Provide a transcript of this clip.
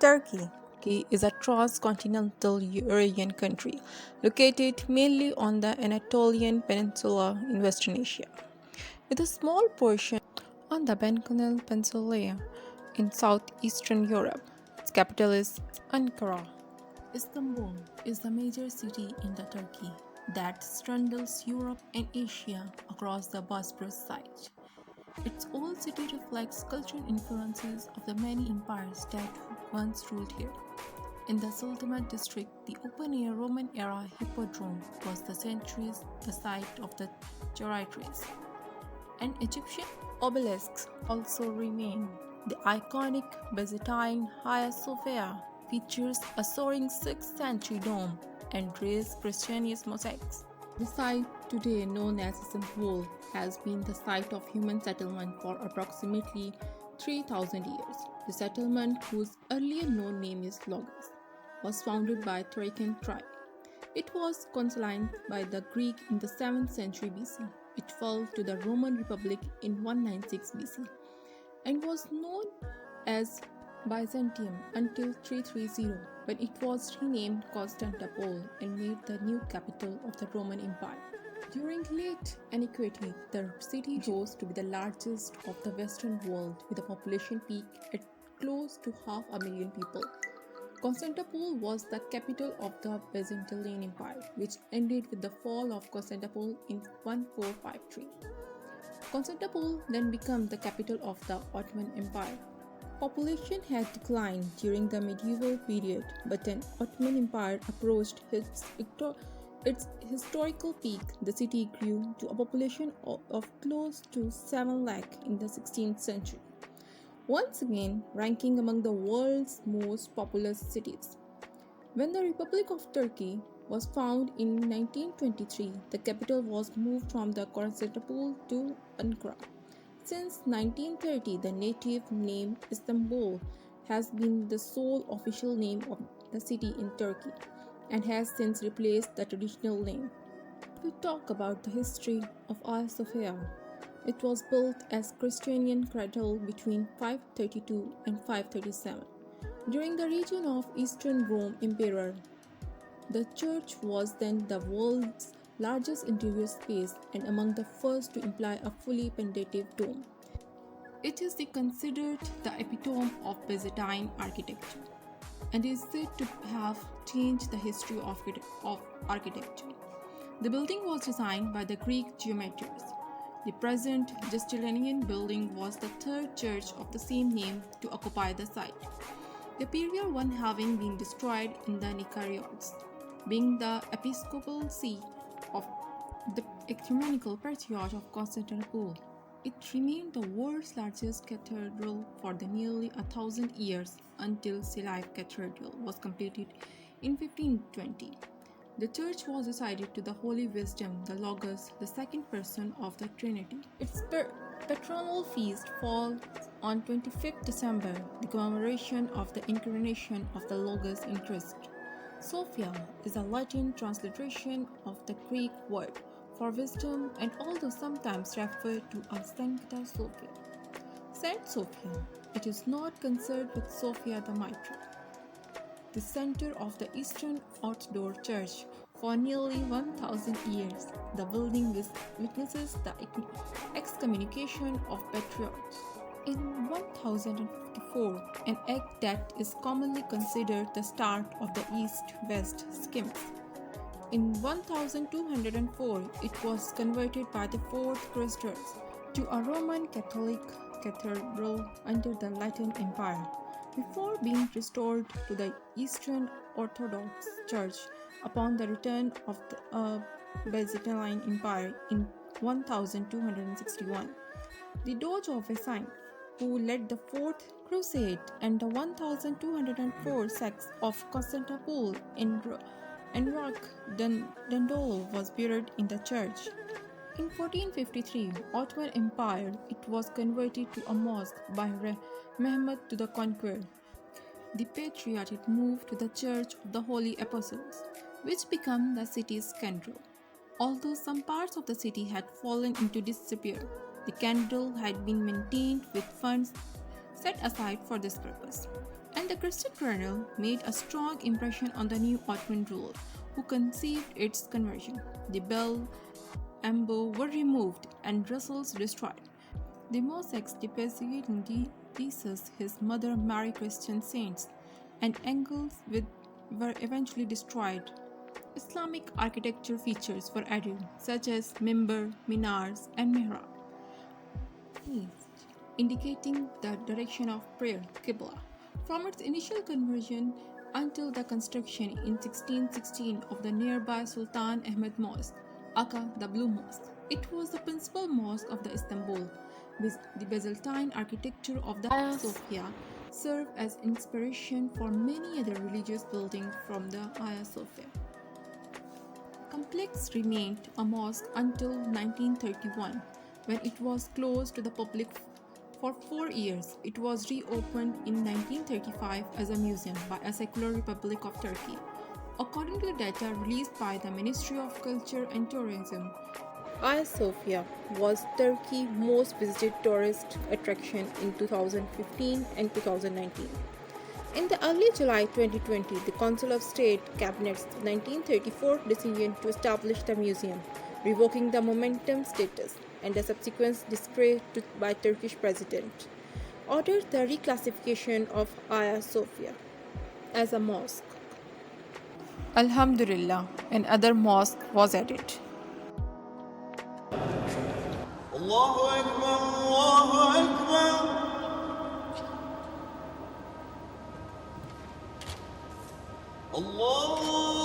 Turkey. Turkey is a transcontinental European country located mainly on the Anatolian Peninsula in Western Asia, with a small portion on the Balkan Peninsula in southeastern Europe. Its capital is Ankara. Istanbul is the major city in the Turkey that straddles Europe and Asia across the Bosphorus side. Its old city reflects cultural influences of the many empires that once ruled here. In the Sultanate district, the open-air Roman-era hippodrome was the centuries the site of the Charybdis. An Egyptian obelisks also remain. The iconic Byzantine Hagia Sophi features a soaring 6th century dome and raised Christianese mosaics. The site, today known as Istanbul, has been the site of human settlement for approximately 3,000 years. The settlement, whose earlier known name is Logos, was founded by Thracian tribe. It was colonized by the Greek in the 7th century BC. It fell to the Roman Republic in 196 BC and was known as Byzantium until 330, when it was renamed Constantinople and made the new capital of the Roman Empire. During late antiquity, the city rose to be the largest of the Western world with a population peak at close to 500,000 people. Constantinople was the capital of the Byzantine Empire, which ended with the fall of Constantinople in 1453. Constantinople then became the capital of the Ottoman Empire. Population had declined during the medieval period, but an Ottoman Empire approached its historical peak. The city grew to a population of close to 7 lakh in the 16th century, once again ranking among the world's most populous cities. When the Republic of Turkey was founded in 1923, the capital was moved from the Constantinople to Ankara. Since 1930, the native name Istanbul has been the sole official name of the city in Turkey and has since replaced the traditional name. We talk about the history of Hagia Sophia. It was built as Christian cradle between 532 and 537. During the region of Eastern Rome Emperor, the church was then the world's largest interior space and among the first to imply a fully pendative dome. It is considered the epitome of Byzantine architecture and is said to have changed the history of architecture. The building was designed by the Greek geometers. The present Justinian building was the third church of the same name to occupy the site, the previous one having been destroyed in the Nicaeans. Being the episcopal see of the ecumenical patriarch of Constantinople, it remained the world's largest cathedral for the nearly 1,000 years until Seleucid Cathedral was completed in 1520. The church was decided to the Holy Wisdom, the Logos, the second person of the Trinity. Its patronal feast falls on 25th December, the commemoration of the incarnation of the Logos in Christ. Sophia is a Latin transliteration of the Greek word for wisdom and although sometimes referred to as Sancta Sophia. Saint Sophia, it is not concerned with Sophia the Mitre, the center of the Eastern Orthodox Church for nearly 1,000 years. The building witnesses the excommunication of patriarchs in 1054, an act that is commonly considered the start of the East-West schism. In 1204, it was converted by the Fourth Crusades to a Roman Catholic cathedral under the Latin Empire, before being restored to the Eastern Orthodox Church upon the return of the Byzantine Empire in 1261. The Doge of Versailles, who led the Fourth Crusade, and the 1204 sects of Constantinople in Enric Dandolo was buried in the church. In 1453, Ottoman Empire, it was converted to a mosque by Mehmed the Conqueror. The Patriarchate moved to the Church of the Holy Apostles, which became the city's cathedral. Although some parts of the city had fallen into disrepair, the cathedral had been maintained with funds set aside for this purpose. And the Christian colonel made a strong impression on the new Ottoman ruler, who conceived its conversion. The bell, ambo were removed and Brussels destroyed. The mosaics depicting Jesus, his mother Mary Christian saints, and angles were eventually destroyed. Islamic architecture features were added, such as mimbar, minars, and mihrab, indicating the direction of prayer, Qibla. From its initial conversion until the construction in 1616 of the nearby Sultan Ahmed Mosque, aka the Blue Mosque, it was the principal mosque of the Istanbul. The Byzantine architecture of the Hagia Sophia served as inspiration for many other religious buildings from the Hagia Sophia. Complex remained a mosque until 1931, when it was closed to the public for 4 years. It was reopened in 1935 as a museum by a secular Republic of Turkey. According to the data released by the Ministry of Culture and Tourism, Hagia Sophia was Turkey's most visited tourist attraction in 2015 and 2019. In the early July 2020, the Council of State Cabinet's 1934 decision to establish the museum, revoking the momentum status, and the subsequent decree by Turkish President, ordered the reclassification of Hagia Sophia as a mosque. Alhamdulillah, another mosque was added. Allahu Akbar, Allahu Akbar. Allah